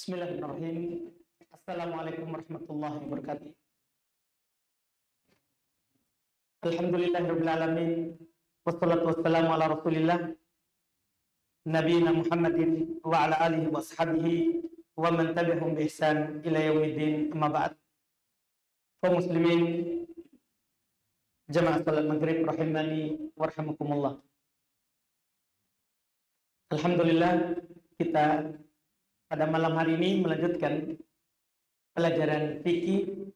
Bismillahirrahmanirrahim. Assalamualaikum warahmatullahi wabarakatuh. Alhamdulillahirabbil alamin. Wassalatu wassalamu ala Rasulillah nabiyina Muhammadin wa ala alihi wa ashabihi wa man tabi'ahum bi ihsan ila yaumiddin. Amma ba'd. Kaum muslimin jamaah salat maghrib rahimani wa rahimakumullah. Alhamdulillah, kita pada malam hari ini melanjutkan pelajaran fikih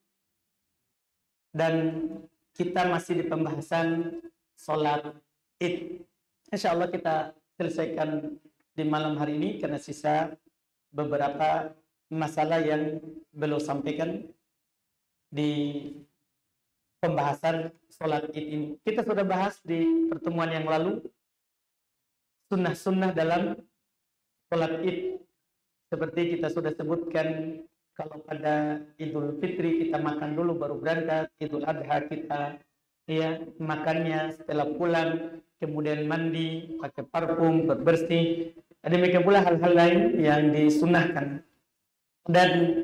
dan kita masih di pembahasan sholat Id. Insya Allah kita selesaikan di malam hari ini karena sisa beberapa masalah yang belum sampaikan di pembahasan sholat Id ini. Kita sudah bahas di pertemuan yang lalu sunnah-sunnah dalam sholat Id. Seperti kita sudah sebutkan, kalau pada Idul Fitri kita makan dulu baru berangkat, Idul Adha kita makannya setelah pulang, kemudian mandi, pakai parfum, berbersih. Demikian pula hal-hal lain yang disunahkan. Dan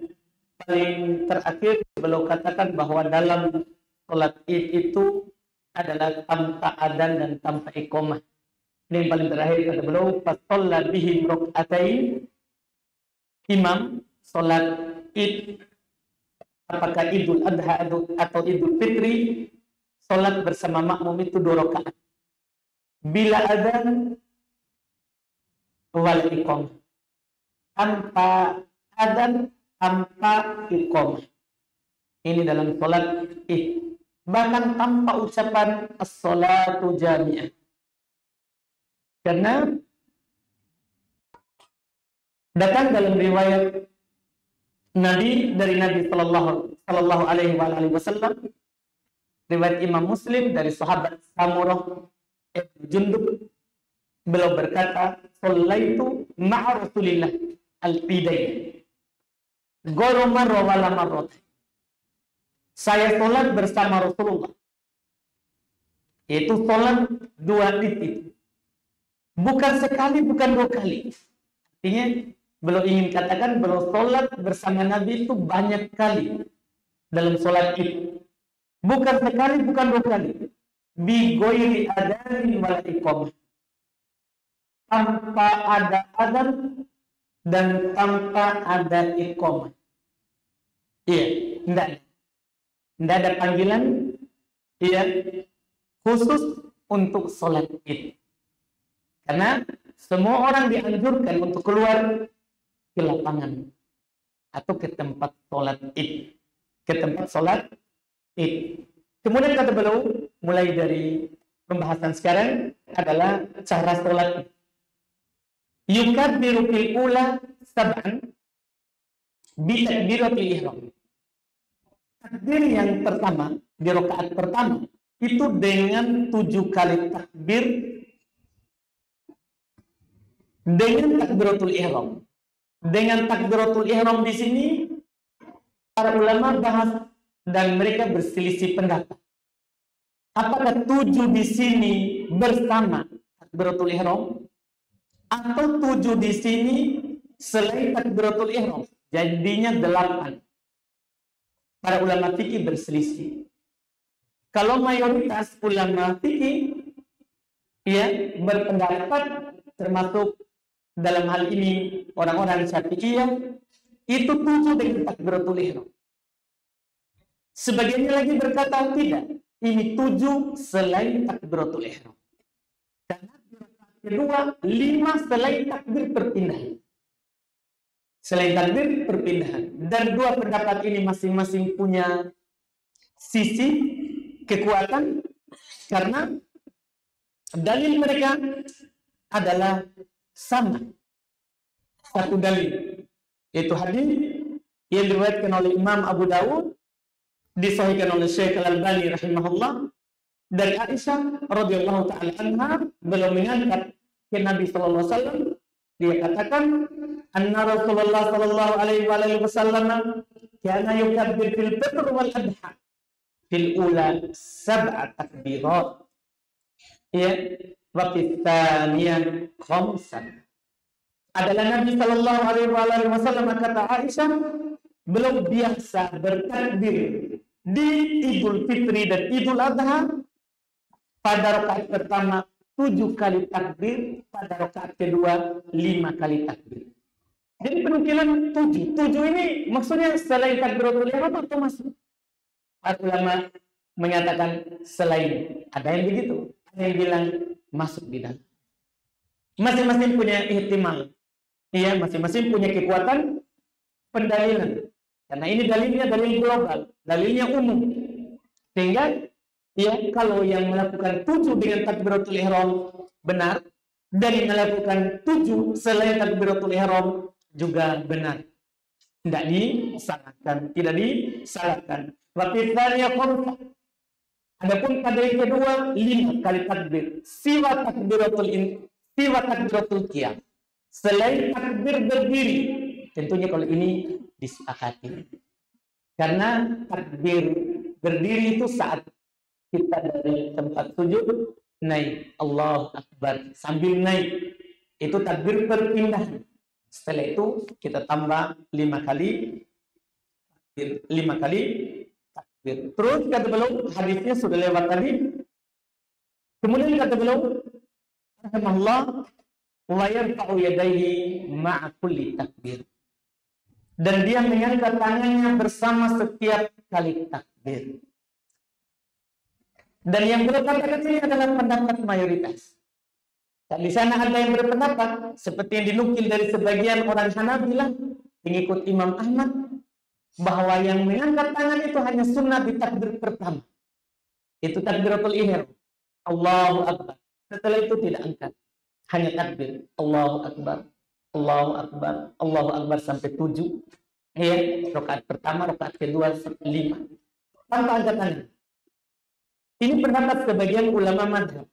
paling terakhir beliau katakan bahwa dalam sholat Id itu adalah tanpa adzan dan tanpa iqamah. Ini yang paling terakhir kata beliau, fasalla bihim rak'atain. Imam sholat Id, apakah Idul Adha atau Idul Fitri, sholat bersama makmum itu 2 rakaat. Bila adzan wal iqamah, tanpa adzan, tanpa iqamah. Ini dalam sholat Id. Bahkan tanpa ucapan as-sholatu jami'ah. Karena datang dalam riwayat Nabi dari Nabi Sallallahu Alaihi Wasallam, riwayat Imam Muslim dari sahabat Samurah ibn Jundub, beliau berkata, "Shallaitu ma'a Rasulillah al-Idain, ghayra marra wala marrat." Saya sholat bersama Rasulullah, yaitu sholat 2 Id, bukan sekali, bukan 2 kali. Artinya beliau ingin katakan beliau sholat bersama Nabi itu banyak kali dalam sholat Id. Bukan sekali, bukan 2 kali. Bi ghairi adzan wal iqamah. Tanpa ada adzan dan tanpa ada iqamah. Iya, enggak ada panggilan khusus untuk sholat Id. Karena semua orang dianjurkan untuk keluar ke lapangan atau ke tempat sholat Id. Ke tempat sholat Id. Kemudian kata beliau, mulai dari pembahasan sekarang adalah cara sholat Id. Yukabbiru fil ula sab'an bi takbiratil ihram. Takbir yang pertama, di rakaat pertama, itu dengan 7 kali takbir dengan takbiratul ihram. Dengan takbiratul ihram di sini para ulama bahas dan mereka berselisih pendapat. Apakah 7 di sini bersama takbiratul ihram atau 7 di sini selain takbiratul ihram? Jadinya 8. Para ulama fikih berselisih. Kalau mayoritas ulama fikih berpendapat, termasuk dalam hal ini orang-orang Syafi'iyah, itu 7 dengan takbiratul ihram. Sebagiannya lagi berkata tidak, ini 7 selain takbiratul ihram. Karena kedua 5 selain takbir perpindahan. Selain takbir perpindahan. Dan 2 pendapat ini masing-masing punya sisi kekuatan karena dalil mereka adalah sama. Satu dalil, yaitu hadis yang diriwayatkan oleh Imam Abu Dawud, disahihkan oleh Syekh Al-Albani rahimahullah, dari Aisyah radhiyallahu taala anha, beliau mengangkat ke Nabi sallallahu alaihi wasallam, dia katakan, anna Rasulullah sallallahu alaihi wasallam kana yukabbir fil fitr wal adha fil ula 7 takbirat. Wa fi tsaniyah 5. adalah Nabi Shallallahu Alaihi Wasallam. Kata Aisyah, belum biasa bertakbir di Idul Fitri dan Idul Adha. Pada rakaat pertama 7 kali takbir, pada rakaat kedua 5 kali takbir. Jadi penukilan 7 ini maksudnya selain takbiratul ihram atau masuk? Para ulama menyatakan selain. Ada yang begitu, ada yang bilang masuk di dalam. Masing-masing punya ihtimal. Iya, masing-masing punya kekuatan pendalilan. Karena ini dalilnya dalil global, dalilnya umum. Sehingga ya, kalau yang melakukan 7 dengan takbiratul ihram benar, dan yang melakukan 7 selain takbiratul ihram juga benar. Tidak disalahkan, tidak disalahkan. Waktunya khomsa. Adapun pada yang kedua 5 kali takbir. Siwa takbiratul qiyam. Selain takbir berdiri, tentunya kalau ini disepakati. Karena takbir berdiri itu saat kita dari tempat sujud naik, Allahu Akbar, sambil naik, itu takbir perpindahan. Setelah itu kita tambah 5 kali takbir. Terus kata beliau, hadisnya sudah lewat tadi. Kemudian kata beliau, rahimahullah, wa yarfa'u yadayhi ma'a kulli takbir. Dan dia mengangkat tangannya bersama setiap kali takbir. Dan yang berpendapat ini adalah pendapat mayoritas. Dan di sana ada yang berpendapat seperti yang dinukil dari sebagian orang Hanabilah, pengikut Imam Ahmad, bahwa yang mengangkat tangan itu hanya sunnah di takbir pertama. Itu takbiratul ihram, Allahu Akbar. Setelah itu tidak angkat, hanya takbir, Allahu Akbar, Allahu Akbar, Allahu Akbar sampai 7. Ya, rakaat pertama, rakaat kedua 5. Tanpa angkat tangan. Ini pendapat sebagian ulama madhab.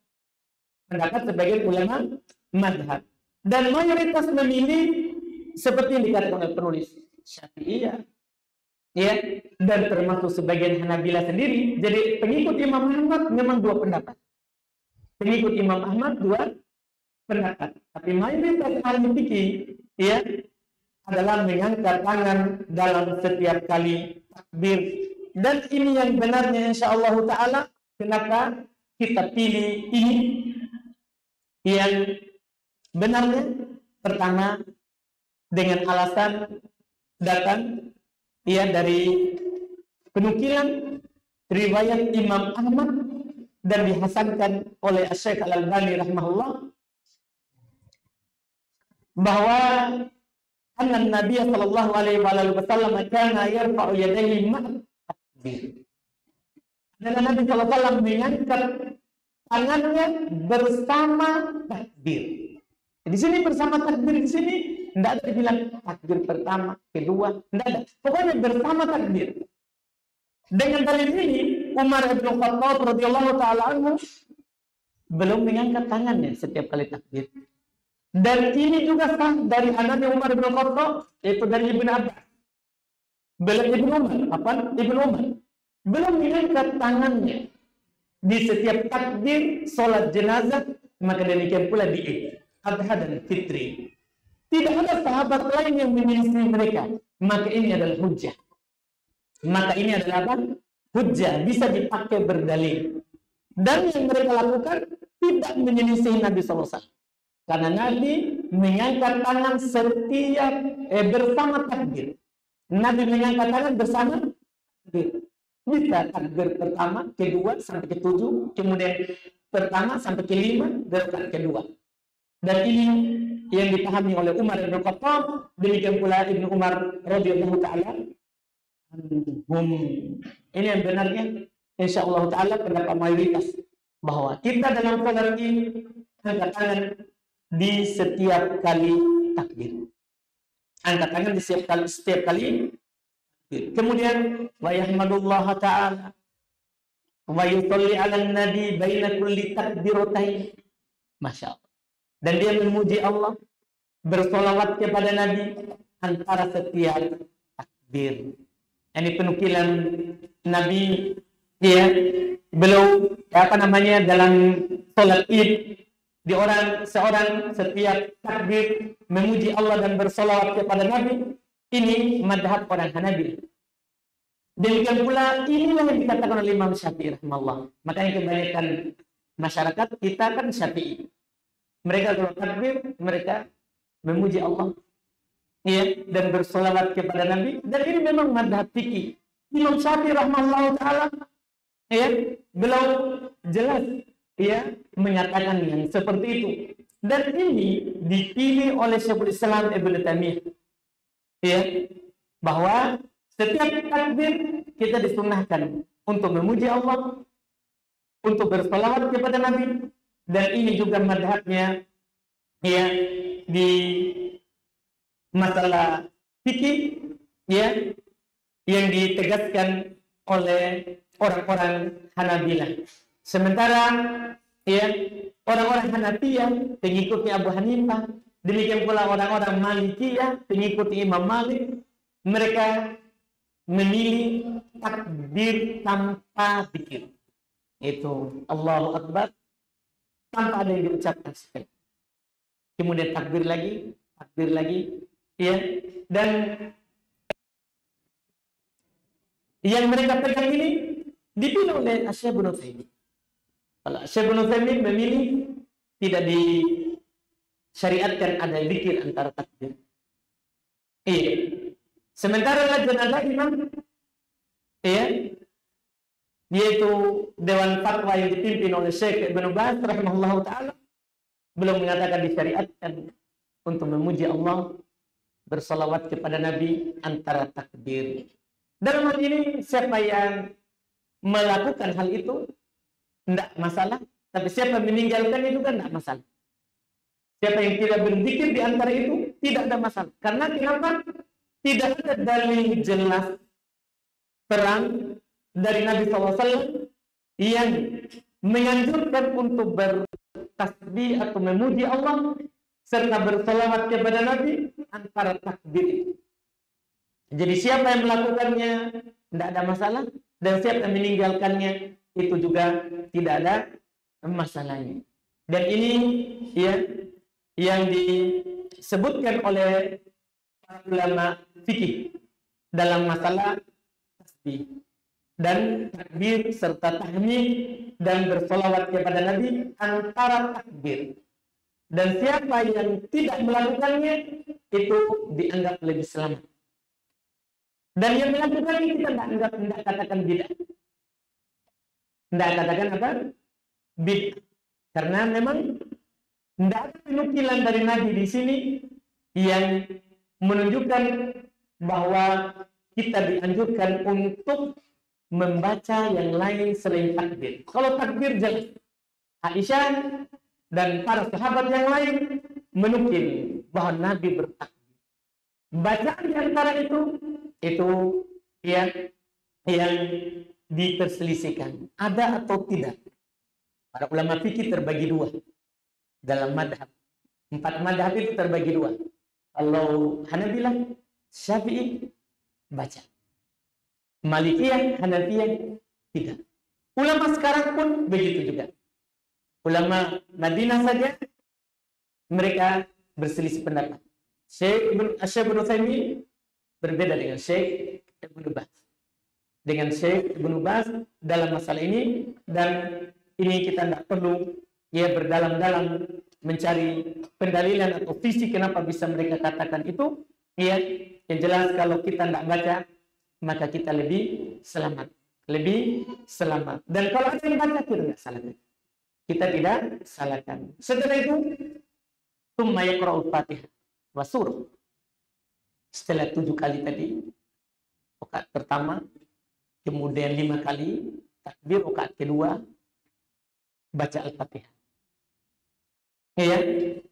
Madhab. Dan mayoritas memilih seperti yang dikatakan oleh penulis Syafi'iyah. Ya, dan termasuk sebagian Hanabilah sendiri. Jadi pengikut Imam Ahmad memang 2 pendapat. Pengikut Imam Ahmad 2 pendapat. Tapi mayoritas ahli fikih ya adalah mengangkat tangan dalam setiap kali takbir. Dan ini yang benarnya insyaallah taala. Kenapa kita pilih ini? Yang benarnya pertama dengan alasan datang ya dari penukilan riwayat Imam Ahmad dan dihasankan oleh Syekh Al-Albani rahimahullah bahwa anna Nabi sallallahu alaihi wasallam kana yarfa'u yadayhi ma'a takbir. Dan Nabi SAW mengangkat tangannya bersama takbir. Di sini bersama takbir, di sini tidak ada dibilang takbir pertama, kedua, tidak ada. Pokoknya bersama takbir. Dengan dalil ini, Umar bin Khattab radhiyallahu taala anhu belum mengangkat tangannya setiap kali takbir. Dan ini juga sah dari anaknya Umar bin Khattab, yaitu dari Ibnu Abbas. Ibnu Umar belum mengangkat tangannya di setiap takbir solat jenazah, maka demikian pula di Id, Adha dan Fitri. Tidak ada sahabat lain yang menyelisih mereka, maka ini adalah hujjah. Maka ini adalah apa? Hujjah, bisa dipakai berdalil. Dan yang mereka lakukan tidak menyelisih Nabi SAW. Karena Nabi mengangkat tangan setiap bersama takbir. Nabi mengangkat tangan bersama takbir. Bisa takbir pertama, kedua, sampai ke-7, kemudian pertama sampai ke-5, dan kedua. Dan ini yang dipahami oleh Umar bin Khattab, demikian pula Ibnu Umar radhiyallahu taala anhum. Ini yang benarnya insyaallah taala pendapat mayoritas bahwa kita dalam salat ini angkat tangan di setiap kali takbir. Angkat tangan di setiap kali. Kemudian wa yahmadullah ta'ala wa yusalli 'alan nabi baina kulli takbiratain. Masyaallah. Dan dia memuji Allah, bersolawat kepada Nabi antara setiap takbir. Ini penukilan Nabi dia beliau dalam salat Id seorang setiap takbir memuji Allah dan bersolawat kepada Nabi. Ini madhab orang Hanabil. Demikian pula inilah yang dikatakan oleh Imam Syafi'i rahimahullah. Makanya kebanyakan masyarakat kita kan Syafi'i. Mereka kalau takbir mereka memuji Allah, ya, dan bersolawat kepada Nabi. Dan ini memang madhab fikih. Imam Syafi'i rahimahullah taala, ya, beliau jelas, ya, menyatakan yang seperti itu. Dan ini dipilih oleh Syekhul Islam Ibnu Taimiyah, ya, bahwa setiap takbir kita disunahkan untuk memuji Allah, untuk bersalawat kepada Nabi. Dan ini juga madhabnya, ya, di masalah fikih, ya, yang ditegaskan oleh orang-orang Hanabilah. Sementara, ya, orang-orang Hanafiyah pengikutnya Abu Hanifah, demikian pula orang-orang Malikiyah pengikut Imam Malik, mereka memilih takbir tanpa zikir. Itu Allahu Akbar tanpa ada yang diucapkan sekali. Kemudian takbir lagi, ya. Dan yang mereka pegang ini dipilih oleh Syekh Ibnu Taimiyah. Kalau Syekh Ibnu Taimiyah memilih tidak disyariatkan ada zikir antara takbir. Iya. Sementara Lajnah Imam, ya, yaitu Dewan Fatwa yang dipimpin oleh Syekh Ibnu Baz rahimahullahu taala, belum mengatakan disyariatkan untuk memuji Allah, bersalawat kepada Nabi antara takbir. Dalam hal ini siapa yang melakukan hal itu tidak masalah, tapi siapa yang meninggalkan itu kan tidak masalah. Siapa yang tidak berzikir di antara itu tidak ada masalah. Karena kenapa? Tidak ada dalil jelas terang dari Nabi SAW yang menganjurkan untuk bertasbih atau memuji Allah serta bersalawat kepada Nabi antara takbir itu. Jadi siapa yang melakukannya tidak ada masalah, dan siapa yang meninggalkannya itu juga tidak ada masalahnya. Dan ini, ya, yang disebutkan oleh para ulama fikih dalam masalah tasbih dan takbir serta tahmid dan bersolawat kepada Nabi antara takbir. Dan siapa yang tidak melakukannya itu dianggap lebih selamat. Dan yang melakukannya kita tidak katakan bid'ah. Tidak katakan apa? Bid'ah. Karena memang tidak ada penukilan dari Nabi di sini yang menunjukkan bahwa kita dianjurkan untuk membaca yang lain selain takbir. Kalau takbir jelas, Aisyah dan para sahabat yang lain menukil bahwa Nabi bertakbir. Bacaan di antara itu ya, yang diperselisihkan ada atau tidak. Para ulama fikih terbagi dua dalam madhab. 4 madhab itu terbagi dua. Kalau Hanabilah, Syafi'i baca. Malikiyah, Hanafiyah tidak. Ulama sekarang pun begitu juga. Ulama Madinah saja mereka berselisih pendapat. Syekh Ibnu Taimiyah berbeda dengan Syekh Ibnu Baz. Dengan Syekh Ibnu Baz dalam masalah ini, dan ini kita tidak perlu ya berdalam-dalam mencari pendalilan atau visi kenapa bisa mereka katakan itu. Ya, yang jelas kalau kita tidak baca maka kita lebih selamat. Dan kalau ada yang baca kita tidak salahkan. Kita tidak salahkan. Setelah itu, tsumma yaqra'ul Fatihah wa surah. Setelah 7 kali tadi, rakaat pertama, kemudian 5 kali takbir, rakaat kedua baca Al-Fatihah. Ya,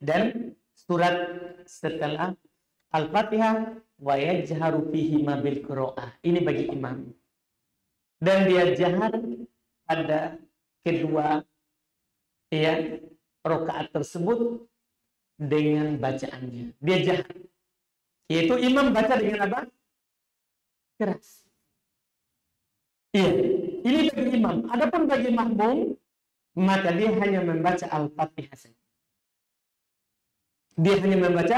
dan surat setelah Al-Fatihah wa yajharu fihi ma bil qiraah. Ini bagi imam. Dan dia jahar pada kedua ya rakaat tersebut dengan bacaannya. Dia jahar. Yaitu imam baca dengan apa? Keras. Iya, ini bagi imam. Adapun bagi makmum, maka dia hanya membaca Al-Fatihah saja. Dia hanya membaca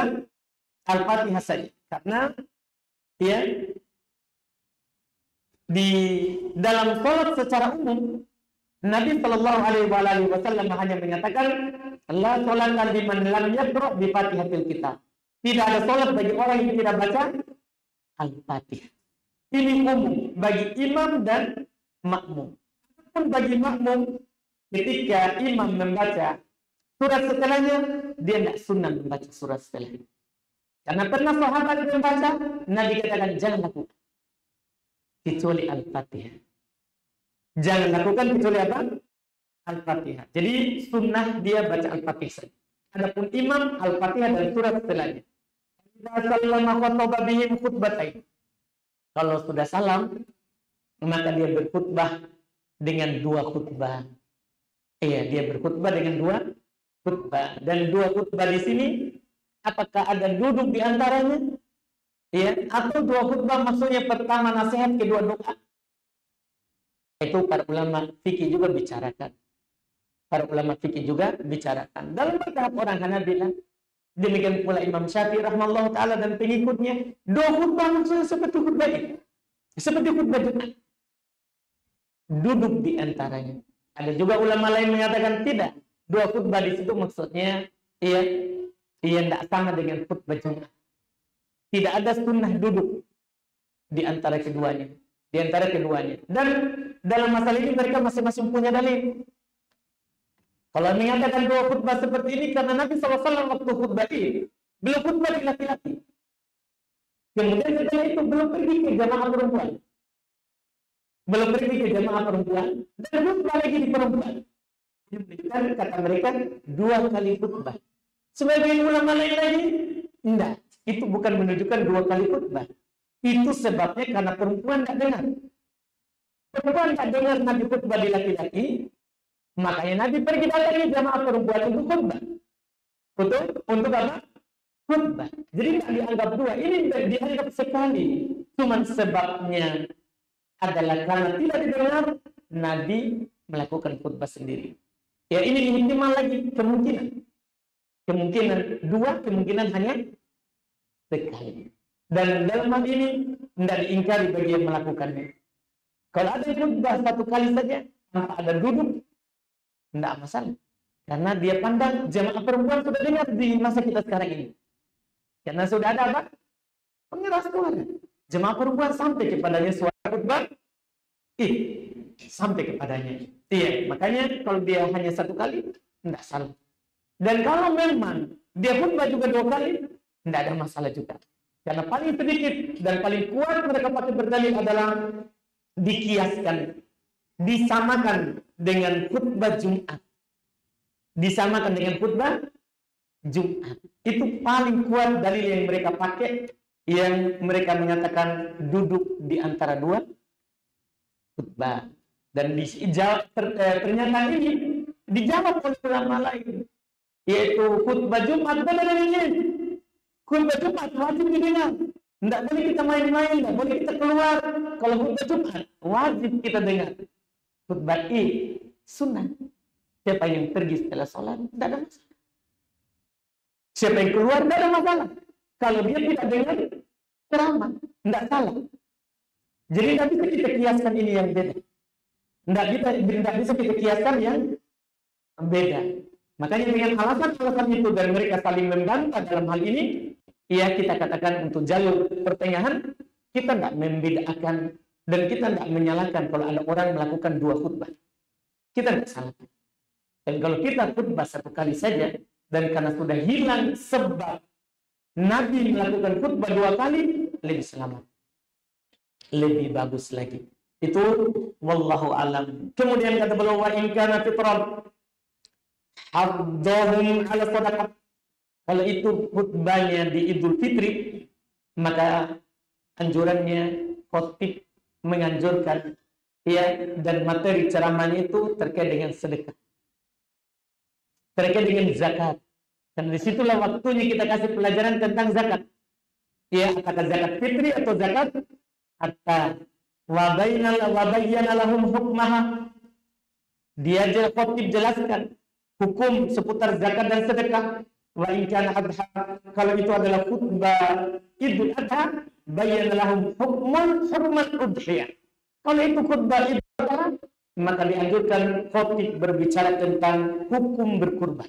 Al-Fatihah saja. Karena ya di dalam sholat secara umum Nabi Shallallahu Alaihi Wasallam hanya menyatakan la sholata liman lam yaqra bi Fatihatil Kitab. Tidak ada sholat bagi orang yang tidak baca Al-Fatihah. Ini umum bagi imam dan makmum. Pun bagi makmum, ketika imam membaca surat setelahnya, dia tidak sunnah membaca surat setelahnya. Karena pernah sahabat membaca, Nabi katakan jangan lakukan kecuali Al-Fatihah. Jangan lakukan kecuali apa? Al-Fatihah. Jadi sunnah dia baca Al-Fatihah saja. Adapun imam Al-Fatihah dan surat setelahnya. Kalau sudah salam, maka dia berkhutbah dengan dua khutbah. Iya, dia berkhutbah dengan dua khutbah. Dan dua khutbah di sini, apakah ada duduk di antaranya? Iya, atau dua khutbah maksudnya pertama nasihat, kedua doa. Itu para ulama fikih juga bicarakan. Para ulama fikih juga bicarakan. Dalam mazhab orang Hanabilah, demikian pula Imam Syafi'i rahimahullah taala dan pengikutnya, dua khutbah maksudnya seperti khutbah ini. Seperti khutbah Jumat. Duduk di antaranya. Ada juga ulama lain mengatakan tidak. Dua khutbah di situ maksudnya ia tidak sama dengan khutbah Jumat. Tidak ada sunnah duduk di antara keduanya. Di antara keduanya. Dan dalam masalah ini mereka masing-masing punya dalil. Kalau mengatakan dua khutbah seperti ini karena Nabi SAW waktu khutbah ini beliau khutbah di laki-laki. Kemudian setelah itu belum pergi ke jamaah perempuan. Belum pergi ke jamaah perempuan dan khutbah lagi di perempuan. Dan kata mereka dua kali khutbah. Sebagian ulama lain lagi enggak. Itu bukan menunjukkan dua kali khutbah. Itu sebabnya karena perempuan tidak dengar. Perempuan tidak dengar Nabi khutbah di laki-laki. Makanya Nabi pergi datangi jamaah perempuan untuk khutbah. Untuk apa? Khutbah. Jadi tidak dianggap dua. Ini dianggap sekali. Cuma sebabnya adalah karena tidak didengar, Nabi melakukan khutbah sendiri. Ya ini ihtimal lagi kemungkinan. Kemungkinan dua, kemungkinan hanya sekali. Dan dalam hal ini tidak diingkari bagi yang melakukannya. Kalau ada khutbah satu kali saja, tanpa ada duduk, tidak masalah. Karena dia pandang jamaah perempuan sudah dengar di masa kita sekarang ini. Karena sudah ada apa? Pengeras suara. Jamaah perempuan sampai kepadanya suara khutbah. Sampai kepadanya. Iya, makanya kalau dia hanya satu kali, tidak salah. Dan kalau memang dia khutbah juga dua kali, tidak ada masalah juga. Karena paling sedikit dan paling kuat mereka pakai berdalil adalah dikiaskan, disamakan dengan khutbah Jumat. Disamakan dengan khutbah Jumat. Itu paling kuat dalil yang mereka pakai, yang mereka menyatakan duduk di antara dua khutbah. Dan pernyataan ini dijawab oleh ulama lain, yaitu khutbah Jumat benar ini. Khutbah Jumat wajib didengar. Tidak boleh kita main-main, tidak boleh kita keluar. Kalau khutbah Jumat wajib kita dengar. Khutbah sunnah. Siapa yang pergi setelah sholat tidak ada masalah. Siapa yang keluar tidak ada masalah. Kalau dia tidak dengar ceramah, tidak salah. Jadi tidak bisa kita kiaskan ini yang beda. Tidak bisa kita kiaskan yang beda. Makanya dengan alasan-alasan itu dan mereka saling membantah dalam hal ini, ya kita katakan untuk jalur pertengahan, kita tidak membedakan dan kita tidak menyalahkan kalau ada orang melakukan dua khutbah. Kita tidak salah. Dan kalau kita khutbah satu kali saja, dan karena sudah hilang sebab Nabi melakukan khutbah dua kali, lebih selamat. Lebih bagus lagi. Itu wallahu alam. Kemudian kata beliau, wa in kana fitran haddahum ala sadaqah. Kalau itu khutbahnya di Idul Fitri, maka anjurannya khotib menganjurkan ya, dan materi ceramahnya itu terkait dengan sedekah, terkait dengan zakat. Dan disitulah waktunya kita kasih pelajaran tentang zakat. Ya, apakah zakat fitri atau zakat hatta wa bayyana lahum hukmaha. Dia khotib jelaskan hukum seputar zakat dan sedekah. Wa in kana adha, kalau itu adalah khutbah Idul Adha, bayyana lahum hukmal udhiyah. Kalau itu khutbah Idul Adha, maka dianjurkan khotib berbicara tentang hukum berkurban.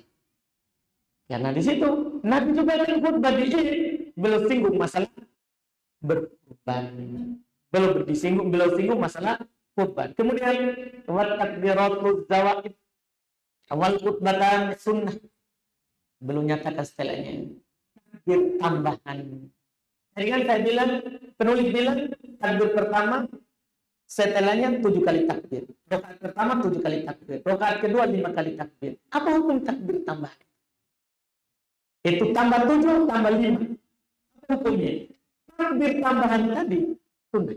Karena di situ Nabi juga dalam khutbah di Id belum singgung masalah berkurban. Belum singgung masalah kurban. Kemudian wa takbiratul zawaid awal khutbatan sunnah. Belum nyatakan setelahnya. Takbir tambahan. Jadi kan saya bilang, penulis bilang takbir pertama setelahnya 7 kali takbir. Rakaat pertama 7 kali takbir. Rakaat kedua 5 kali takbir. Apa hukum takbir tambahan? Itu tambah 7 tambah 5. Apa hukumnya? Takbir tambahan tadi sunnah.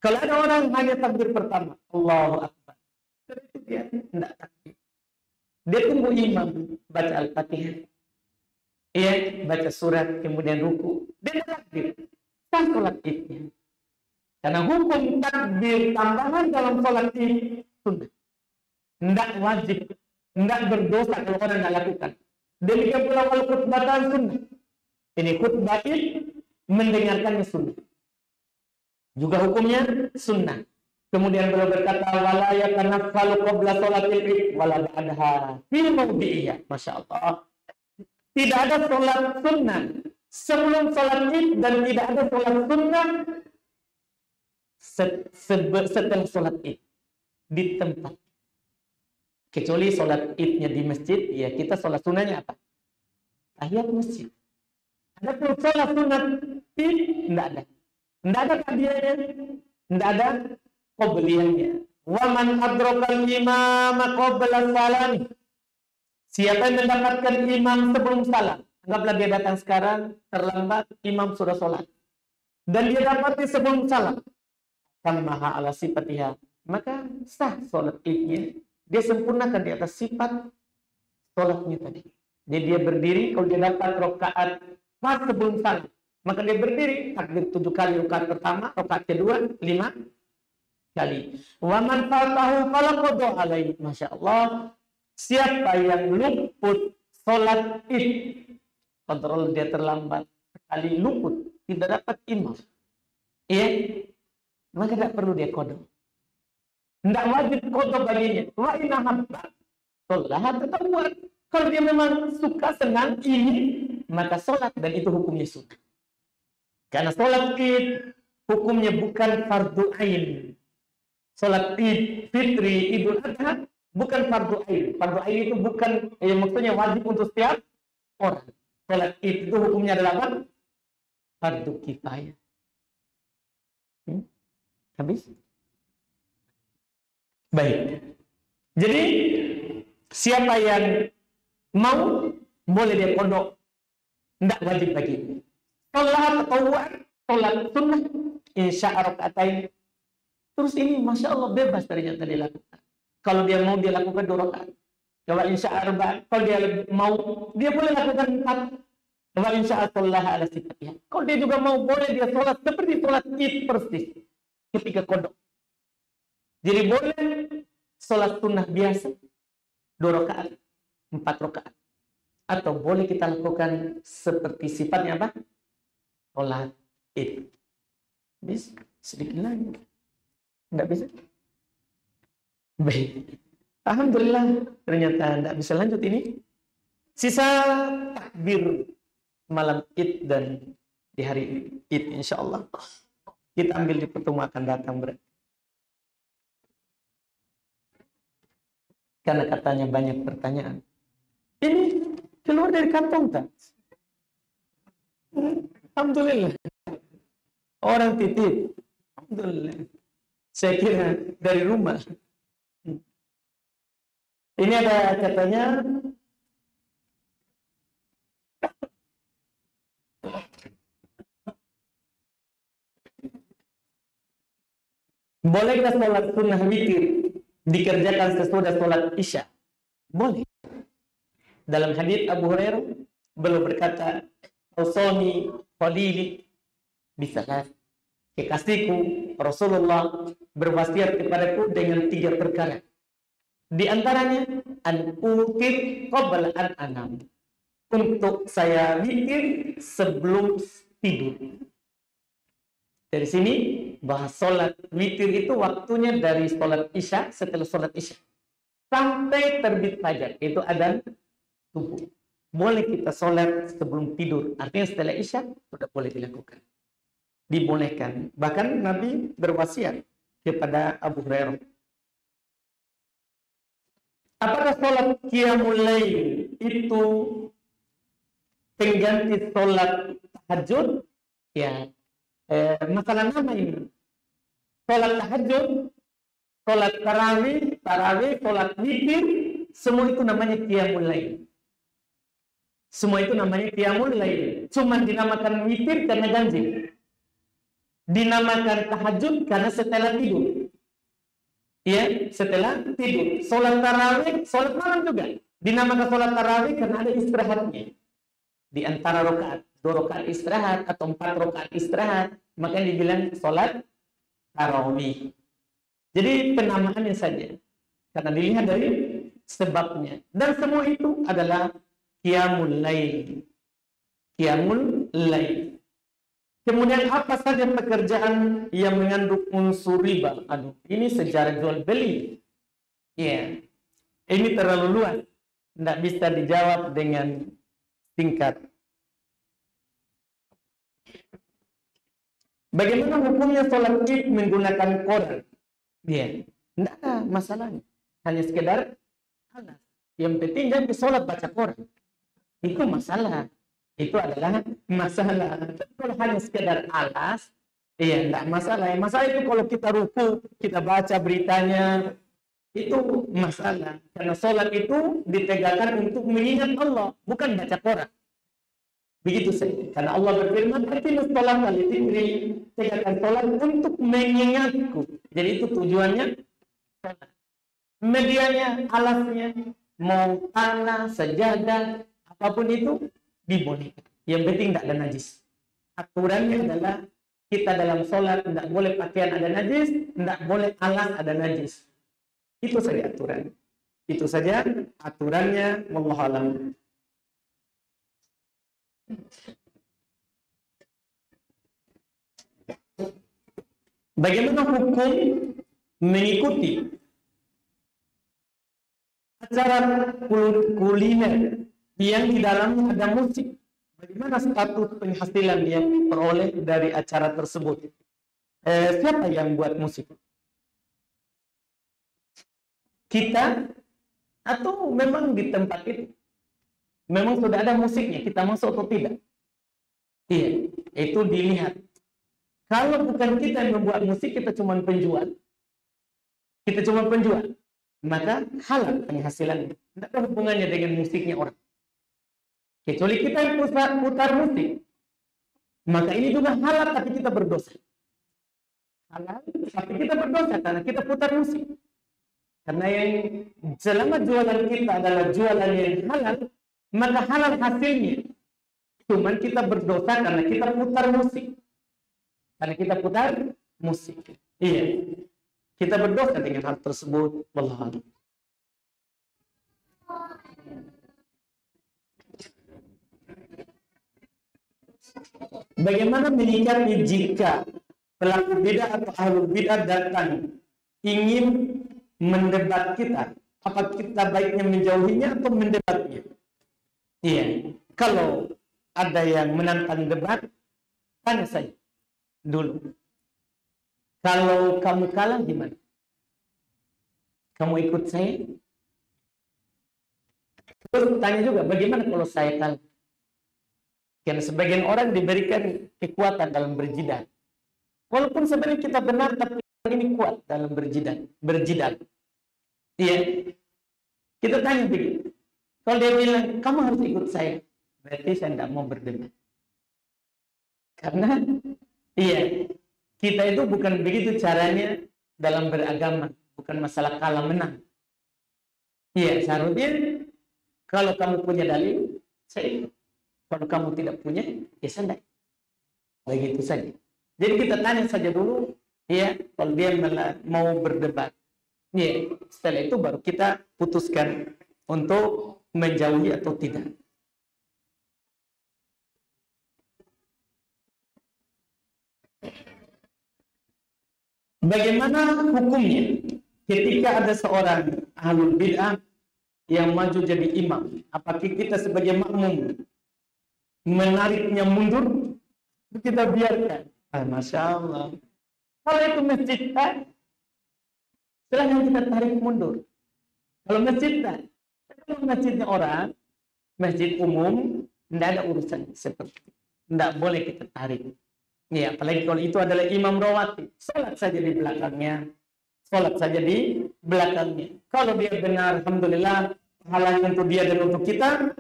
Kalau ada orang hanya takbir pertama, Allahu Akbar, itu dia tidak takbir. Dia tunggu imam baca Al-Fatihah, baca surat, kemudian ruku, dia takbir. Sah sholat idnya. Karena hukum takbir tambahan dalam sholat id sunnah. Tidak wajib, tidak berdosa kalau orang tidak lakukan. Demikian pula wal khutbatan sunnah. Ini khutbah id mendengarkannya sunnah. Juga hukumnya sunnah. Kemudian beliau berkata wala yatanaffalu qabla sholatil id wala ba'daha fil mawdi'iyah. Masyaallah. Tidak ada sholat sunnah sebelum sholat id dan tidak ada sholat sunnah setelah sholat id di tempat. Kecuali sholat idnya di masjid, ya kita sholat sunnahnya apa? Tahiyat masjid. Ada pun sholat sunat id tidak ada. Tidak ada kabianya, tidak ada qobliyahnya. Wa man adrakal imam qabla salam. Siapa yang mendapatkan imam sebelum salam, anggaplah dia datang sekarang terlambat, imam sudah sholat, dan dia dapati sebelum salam, kamaha ala sifatiha, maka sah sholat idnya. Dia sempurnakan di atas sifat sholatnya tadi. Jadi dia berdiri, kalau dia dapat rakaat pas sebelum salam, maka dia berdiri takbir 7 kali rakaat pertama, rakaat kedua 5 kali. Wa man fatahu fala qada alaihi. Masyaallah. Siapa yang luput salat id, kontrol dia terlambat sekali luput, tidak dapat imam, maka tidak perlu dia qada. Tidak wajib qada baginya. Wa in habba salat tatawwur. Kalau dia memang suka senang ini, maka salat, dan itu hukumnya sunnah. Karena sholat id hukumnya bukan fardu ain. Sholat id fitri idul adha bukan fardu ain. Fardu ain itu bukan, maksudnya wajib untuk setiap orang. Sholat id itu hukumnya adalah apa? Fardu kifayah. Habis? Baik. Jadi siapa yang mau boleh dia pondok, tidak wajib bagi. Sholat tatawwu', sholat sunnah, insya rakaatain. Terus ini Masya Allah bebas ternyata dilakukan. Kalau dia mau dia lakukan 2 rakaat. Kalau insya arba'ah, kalau dia mau dia boleh lakukan 4. Kalau insya Allah ala sifatnya. Kalau dia juga mau boleh dia sholat seperti sholat id persis ketika kodok. Jadi boleh sholat sunnah biasa 2 rakaat, 4 rakaat. Atau boleh kita lakukan seperti sifatnya apa? Sholat id. Bisa? Sedikit lagi. Enggak bisa? Baik. Alhamdulillah, ternyata enggak bisa lanjut ini. Sisa takbir malam id dan di hari id insya Allah. Kita ambil di pertemuan akan datang berarti. Karena katanya banyak pertanyaan. Ini keluar dari kantong tak? Alhamdulillah. Orang titip. Alhamdulillah. Saya kira dari rumah. Ini ada katanya boleh kita sholat sunnah witir dikerjakan sesudah sholat isya? Boleh. Dalam hadits Abu Hurairah beliau berkata, "Ausani khalili bisalat." Kekasihku Rasulullah berwasiat kepadaku dengan 3 perkara. Di antaranya an utir qabla an anam. Untuk saya witir sebelum tidur. Dari sini bahas sholat witir itu waktunya dari sholat isya, setelah sholat isya sampai terbit fajar, itu adzan subuh. Boleh kita sholat sebelum tidur, artinya setelah isya sudah boleh dilakukan, dibolehkan. Bahkan Nabi berwasiat kepada Abu Hurairah, apakah sholat qiyamul lail itu pengganti sholat tahajud? Ya, masalah nama ini. Sholat tahajud, sholat tarawih, sholat witir, semua itu namanya qiyamul lail. Semua itu namanya qiyamul lail. Cuma dinamakan witir karena ganjil. Dinamakan tahajud karena setelah tidur. Ya, setelah tidur. Sholat tarawih, sholat malam juga. Dinamakan sholat tarawih karena ada istirahatnya. Di antara rakaat, 2 rakaat istirahat atau 4 rakaat istirahat, maka dibilang sholat tarawih. Jadi penamaannya saja, karena dilihat dari sebabnya. Dan semua itu adalah qiyamul lail. Qiyamul lail. Kemudian apa saja pekerjaan yang mengandung unsur riba? Aduh, ini sejarah jual beli. Ya, ini terlalu luas, tidak bisa dijawab dengan singkat. Bagaimana hukumnya sholat id menggunakan Quran? Ya, tidak ada masalahnya. Hanya sekedar alas. Yang penting jangan sholat baca Quran. Itu masalah. Itu adalah masalah. Kalau hanya sekedar alas, iya, tidak masalah. Masalah itu kalau kita ruku, kita baca beritanya, itu masalah. Karena sholat itu ditegakkan untuk mengingat Allah, bukan baca Quran. Begitu saja. Karena Allah berfirman, "Artinya sholat al-dzikri", tegakkan sholat untuk mengingatku. Jadi itu tujuannya sholat. Medianya, alasnya, mau tanah, sejadah, apapun itu dibolehkan. Yang penting tidak ada najis. Aturannya adalah kita dalam sholat tidak boleh pakaian ada najis, tidak boleh alas ada najis. Itu saja aturan. Itu saja aturannya. Wallahu a'lam. Bagaimana hukum mengikuti acara kuliner yang di dalamnya ada musik? Bagaimana status penghasilan yang diperoleh dari acara tersebut? Siapa yang buat musik? Kita atau memang di tempat itu? Memang sudah ada musiknya, kita masuk atau tidak? Iya, itu dilihat. Kalau bukan kita yang membuat musik, kita cuma penjual. Kita cuma penjual. Maka halal penghasilannya. Tidak ada hubungannya dengan musiknya orang. Kecuali kita yang putar musik. Maka ini juga halal, tapi kita berdosa. Halal, tapi kita berdosa karena kita putar musik. Karena yang selama jualan kita adalah jualan yang halal, maka halal hasilnya. Cuman kita berdosa karena kita putar musik. Karena kita putar musik. Iya. Kita berdosa dengan hal tersebut. Wallahu a'lam. Bagaimana menyikapi jika pelaku bidah atau ahlul bidah datang ingin mendebat kita? Apa kita baiknya menjauhinya atau mendebatnya? Iya, kalau ada yang menantang debat, tanya saya dulu. Kalau kamu kalah gimana? Kamu ikut saya? Terus tanya juga, bagaimana kalau saya kalah? Karena sebagian orang diberikan kekuatan dalam berjidal. Walaupun sebenarnya kita benar, tapi ini kuat dalam berjidal. Iya, kita tanya begitu. Kalau dia bilang, kamu harus ikut saya, berarti saya tidak mau berdebat. Karena, iya, kita itu bukan begitu caranya dalam beragama. Bukan masalah kalah menang. Iya, seharusnya, kalau kamu punya dalil, saya ikut. Kalau kamu tidak punya, ya saya tidak. Begitu saja. Jadi kita tanya saja dulu, ya, kalau dia mau berdebat. Ya, setelah itu baru kita putuskan untuk menjauhi atau tidak. Bagaimana hukumnya ketika ada seorang ahlul bid'ah yang maju jadi imam? Apakah kita sebagai makmum menariknya mundur? Kita biarkan. Masya Allah. Kalau itu masjid kan, silahkan kita tarik mundur. Kalau masjid kan, kalau masjidnya orang, masjid umum, tidak ada urusan seperti itu. Tidak boleh kita tarik. Ya, apalagi kalau itu adalah imam rawatib, sholat saja di belakangnya. Sholat saja di belakangnya. Kalau dia benar, alhamdulillah, pahalanya untuk dia dan untuk kita.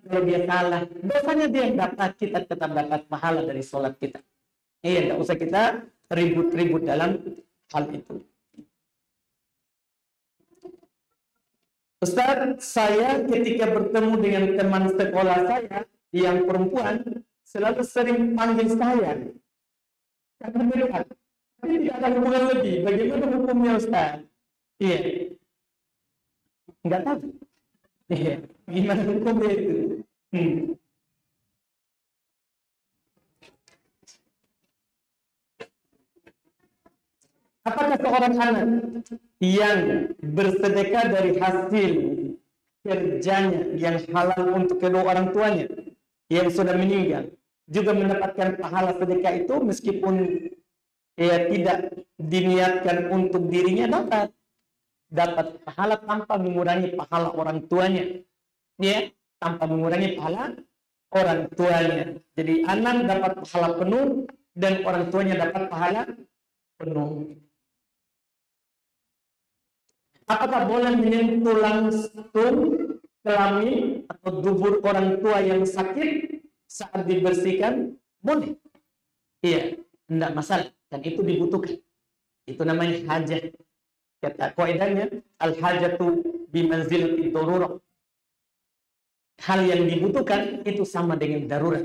Kalau dia salah, dosanya dia yang dapat, kita tetap dapat pahala dari sholat kita. Iya, tidak usah kita ribut-ribut dalam hal itu. Ustaz, saya ketika bertemu dengan teman sekolah saya yang perempuan, selalu sering panggil saya karena dekat, tapi tidak ada hubungan lebih. Bagaimana hukumnya, Ustaz? Iya, nggak tahu. Iya, gimana hukumnya itu? Apakah seorang anak yang bersedekah dari hasil kerjanya yang halal untuk kedua orang tuanya yang sudah meninggal juga mendapatkan pahala sedekah itu meskipun tidak diniatkan untuk dirinya, dapat pahala tanpa mengurangi pahala orang tuanya, ya, tanpa mengurangi pahala orang tuanya. Jadi anak dapat pahala penuh dan orang tuanya dapat pahala penuh. Apakah boleh menyentuh langsung kelamin atau dubur orang tua yang sakit saat dibersihkan? Boleh. Iya, tidak masalah. Dan itu dibutuhkan. Itu namanya hajat. Kata kaidahnya, al-hajatu bimanzilati darurah. Hal yang dibutuhkan itu sama dengan darurat.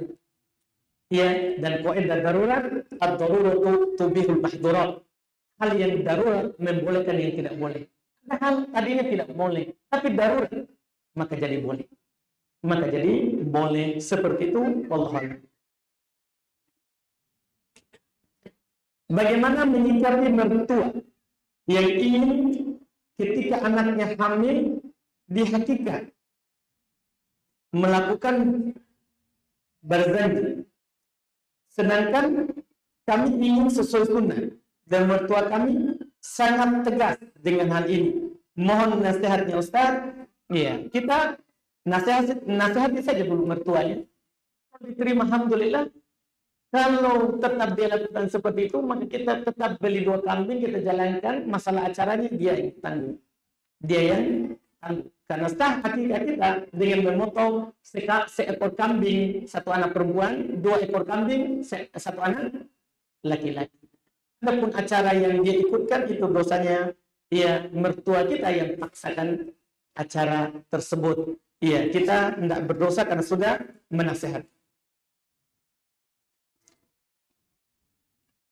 Iya, dan kaidah darurat, ad-daruratu tubihul mahdurat. Hal yang darurat membolehkan yang tidak boleh. Hal tadinya tidak boleh, tapi darurat, maka jadi boleh. Maka jadi boleh seperti itu. Wallahu. Bagaimana menyikapi mertua yang ingin ketika anaknya hamil di hakikat melakukan berzanji, sedangkan kami ingin sesuai sunnah dan mertua kami sangat tegas dengan hal ini. Mohon nasihatnya Ustaz. Iya, kita nasihati saja dulu mertuanya. Kalau diterima, alhamdulillah. Kalau tetap dia lakukan seperti itu, maka kita tetap beli 2 kambing, kita jalankan. Masalah acaranya dia yang tanggung. Dia yang tanggung. Karena sah akidah kita dengan memotong seekor kambing, 1 anak perempuan, 2 ekor kambing, 1 anak laki-laki. Adapun acara yang dia ikutkan itu dosanya ya mertua kita yang paksakan acara tersebut. Iya, kita tidak berdosa karena sudah menasihat.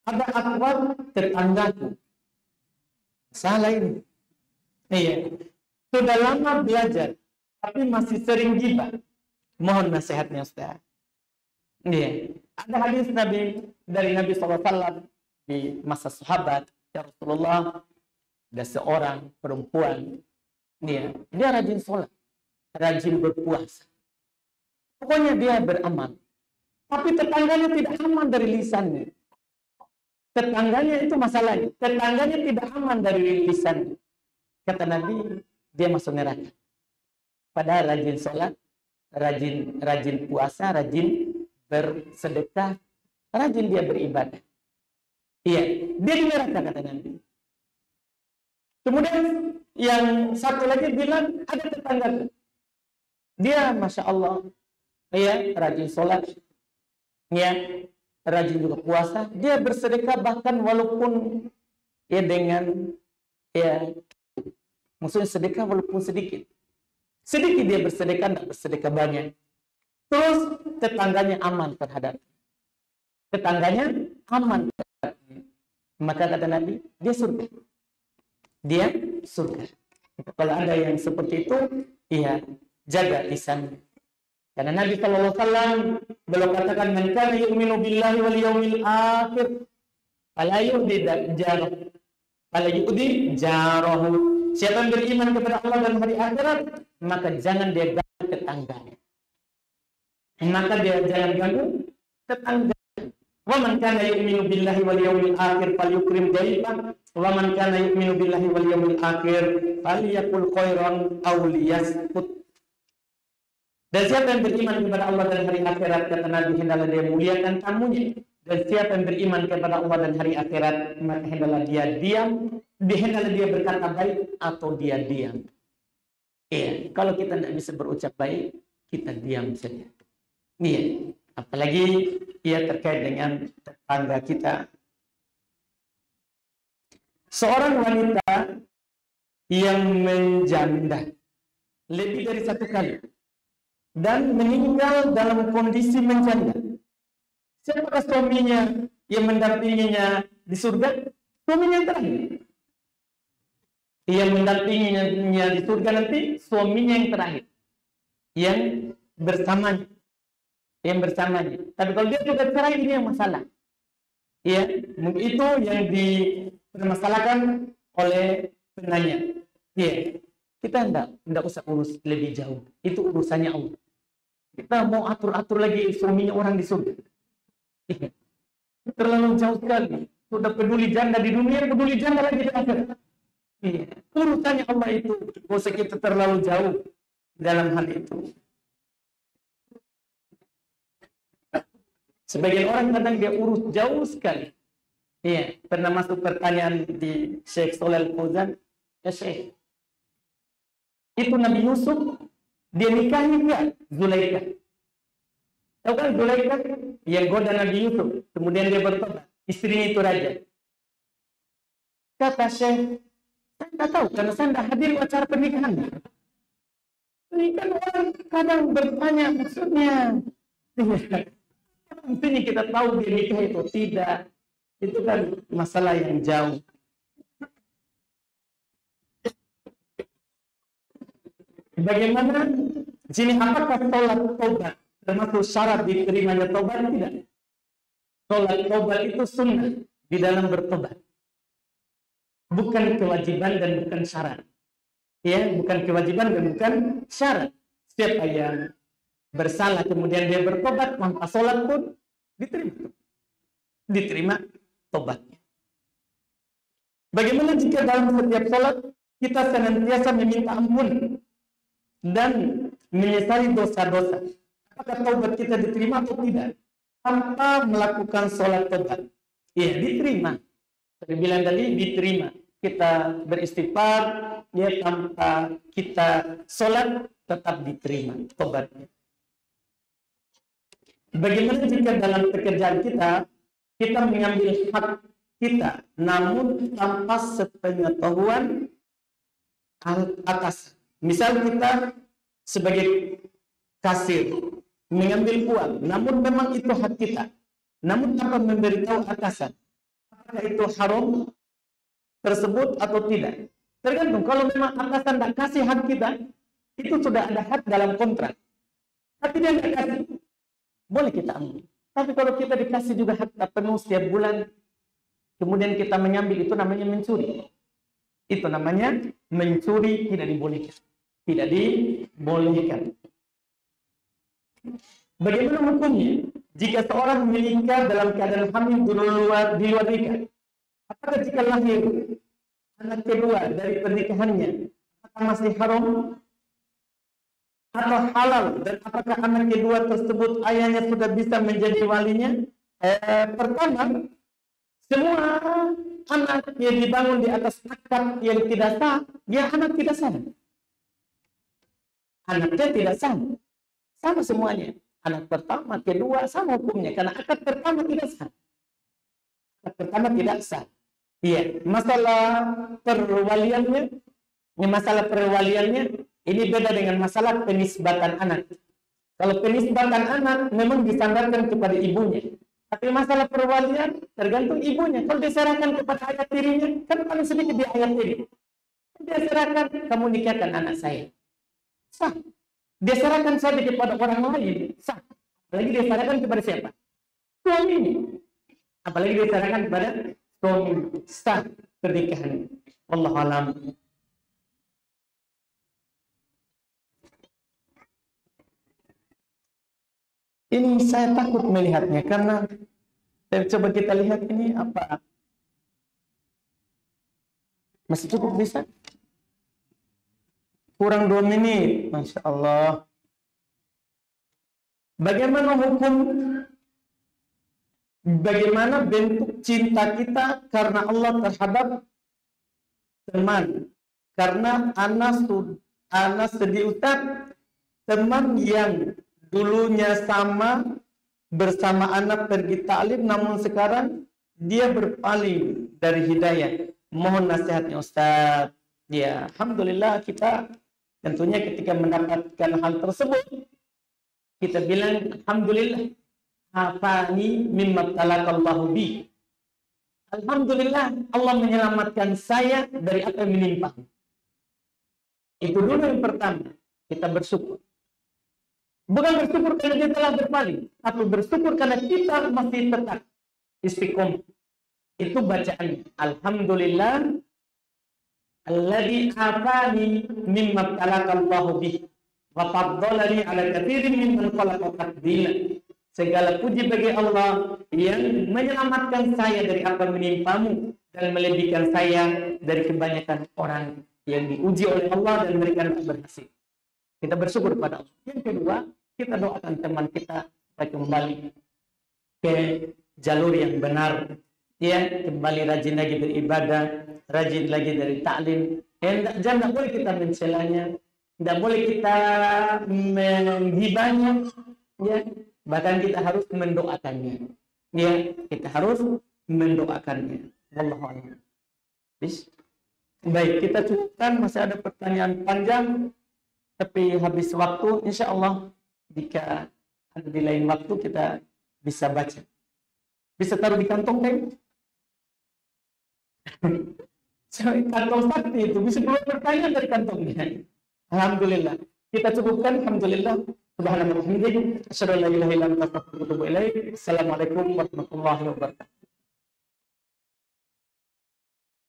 Ada akhwat tetanggaku. Salah ini. Iya. Sudah lama belajar, tapi masih sering gibah. Mohon nasihatnya, Ustaz. Iya. Ada hadis dari Nabi SAW di masa sahabat, ya Rasulullah, ada seorang perempuan, dia rajin sholat, rajin berpuasa. Pokoknya dia beramal. Tapi tetangganya tidak aman dari lisannya. Tetangganya itu masalahnya. Tetangganya tidak aman dari lisannya. Kata Nabi, dia masuk neraka. Padahal rajin sholat, rajin puasa, rajin bersedekah, rajin dia beribadah. Iya, dia di neraka kata Nabi. Kemudian yang satu lagi bilang ada tetangga. Dia masya Allah, ya rajin sholat, ya rajin juga puasa. Dia bersedekah bahkan walaupun ya dengan ya maksudnya sedekah walaupun sedikit. Sedikit dia bersedekah, tidak bersedekah banyak. Terus tetangganya aman terhadap. Tetangganya aman. Maka kata Nabi, dia surga. Dia surga. Kalau ada yang seperti itu, ya jaga lisan. Karena Nabi Shallallahu Alaihi Wasallam beliau katakan, "Man kana yu'minu billahi wal yawmil akhir, fala yu'di jarahu." Siapa yang beriman kepada Allah dan hari akhirat, maka jangan dia ganggu tetangganya. Maka dia jangan ganggu tetangga. Wa man kana yu'minu billahi wal yawmil akhir falyukrim dhaifahu, wa man kana yu'minu billahi wal yawmil akhir falyaqul khairan aw liyaskut. Dan siapa yang beriman kepada Allah dan hari akhirat, kata Nabi, hendaklah dia muliakan tamunya. Dan siapa yang beriman kepada Allah dan hari akhirat, maka hendaklah dia diam, hendaklah dia berkata baik atau dia diam. Iya, kalau kita tidak bisa berucap baik, kita diam saja. Iya. Apalagi ia terkait dengan tetangga kita. Seorang wanita yang menjanda lebih dari satu kali dan meninggal dalam kondisi menjanda. Siapakah suaminya yang mendampinginya di surga? Suaminya yang terakhir. Yang mendampinginya di surga nanti suaminya yang terakhir. Yang bersamanya. Tapi kalau dia sudah cerai, ini yang masalah. Ya, itu yang dipermasalahkan oleh penanya. Ya, kita enggak usah urus lebih jauh. Itu urusannya Allah. Kita mau atur-atur lagi suaminya orang di surga. Ya, terlalu jauh sekali. Sudah peduli janda di dunia, peduli janda lagi di akhirat. Ya, urusannya Allah itu. Tidak usah kita terlalu jauh dalam hal itu. Sebagian orang kadang dia urus jauh sekali. Iya, pernah masuk pertanyaan di Syekh Shalal Fauzan, ya Syekh, itu Nabi Yusuf dia nikahi enggak Zulaikha? Tahu kan Zulaikha yang goda Nabi Yusuf, kemudian dia bertobat, istrinya itu raja. Kata Syekh, saya tidak tahu karena saya tidak hadir acara pernikahan. Ini kan orang kadang bertanya maksudnya. Intinya kita tahu dia nikah itu tidak. Itu kan masalah yang jauh. Bagaimana? Sini apakah sholat taubat termasuk syarat diterimanya taubat? Tidak. Sholat taubat itu sunnah di dalam bertobat. Bukan kewajiban dan bukan syarat. Ya, bukan kewajiban dan bukan syarat. Siapa yang bersalah kemudian dia bertobat tanpa sholat pun diterima tobatnya. Bagaimana jika dalam setiap sholat kita senantiasa meminta ampun dan menyesali dosa-dosa? Apakah taubat kita diterima atau tidak? Tanpa melakukan sholat tobat, ya diterima. Seperti bilang tadi, diterima. Kita beristighfar, ya tanpa kita sholat tetap diterima tobatnya. Bagaimana jika dalam pekerjaan kita mengambil hak kita, namun tanpa sepengetahuan atas. Misal kita sebagai kasir mengambil uang, namun memang itu hak kita, namun tanpa memberitahu atasan. Apakah itu haram tersebut atau tidak? Tergantung. Kalau memang atasan tidak kasih hak kita, itu sudah ada hak dalam kontrak. Tapi dia tidak kasih, boleh kita ambil. Tapi kalau kita dikasih juga hak penuh setiap bulan, kemudian kita mengambil, itu namanya mencuri. Itu namanya mencuri, tidak dibolehkan. Tidak dibolehkan. Bagaimana hukumnya jika seorang menikah dalam keadaan hamil di luar nikah? Apakah jika lahir anak kedua dari pernikahannya, apakah masih haram atau halal, dan apakah anak kedua tersebut ayahnya sudah bisa menjadi walinya? Pertama, semua anak yang dibangun di atas akad yang tidak sah, dia anak tidak sah. Anaknya tidak sah. Sama semuanya. Anak pertama, kedua, sama hukumnya. Karena akad pertama tidak sah. Akad pertama tidak sah. Iya. Masalah perwaliannya, ini beda dengan masalah penisbatan anak. Kalau penisbatan anak memang disandarkan kepada ibunya. Tapi masalah perwalian tergantung ibunya. Kalau diserahkan kepada ayah tirinya, kan paling sedikit di ayah tiri. Dia serahkan, kamu nikahkan anak saya. Sah. Dia serahkan saja kepada orang lain. Sah. Apalagi dia serahkan kepada siapa? Suaminya. Apalagi dia serahkan kepada suami. Sah pernikahan. Wallahu a'lam. Ini saya takut melihatnya karena coba kita lihat ini apa? Masih cukup bisa? Kurang 2 menit, Masya Allah. Bagaimana bentuk cinta kita karena Allah terhadap teman? Karena Anas sedih Ustaz, teman yang dulunya bersama anak pergi ta'lim, namun sekarang dia berpaling dari hidayah. Mohon nasihatnya Ustaz. Ya, alhamdulillah kita tentunya ketika mendapatkan hal tersebut kita bilang alhamdulillah afani mimma talaqallahu bi. Alhamdulillah Allah menyelamatkan saya dari apa yang menimpa. Itu dulu yang pertama, kita bersyukur. Bukan bersyukur karena dia telah berpaling, tapi bersyukur karena kita masih tetap istiqomah. Itu bacaannya. Alhamdulillah alladzi afani mimma talaqallahu bih wa faddalani ala katsirin mimman khalaqa taqdila. Segala puji bagi Allah yang menyelamatkan saya dari apa menimpamu dan melebihkan saya dari kebanyakan orang yang diuji oleh Allah dan mereka tidak berhasil. Kita bersyukur pada Allah. Yang kedua, kita doakan teman kita supaya kembali ke jalur yang benar. Ya, kembali rajin lagi beribadah, rajin lagi dari taklim. Jangan boleh kita mencelanya, tidak boleh kita menghibahnya. Ya, bahkan kita harus mendoakannya. Ya, kita harus mendoakannya. Wallahu a'lam. Baik, kita cukupkan, masih ada pertanyaan panjang, tapi habis waktu, insya Allah jika ada di lain waktu kita bisa baca. Bisa taruh di kantong kan? Kantong sakti itu bisa keluar pertanyaan dari kantongnya. Alhamdulillah. Kita cukupkan. Alhamdulillah. Subhanallah. Asyhadu an la ilaha illa anta astaghfiruka wa atubu ilaik. Assalamualaikum warahmatullahi wabarakatuh.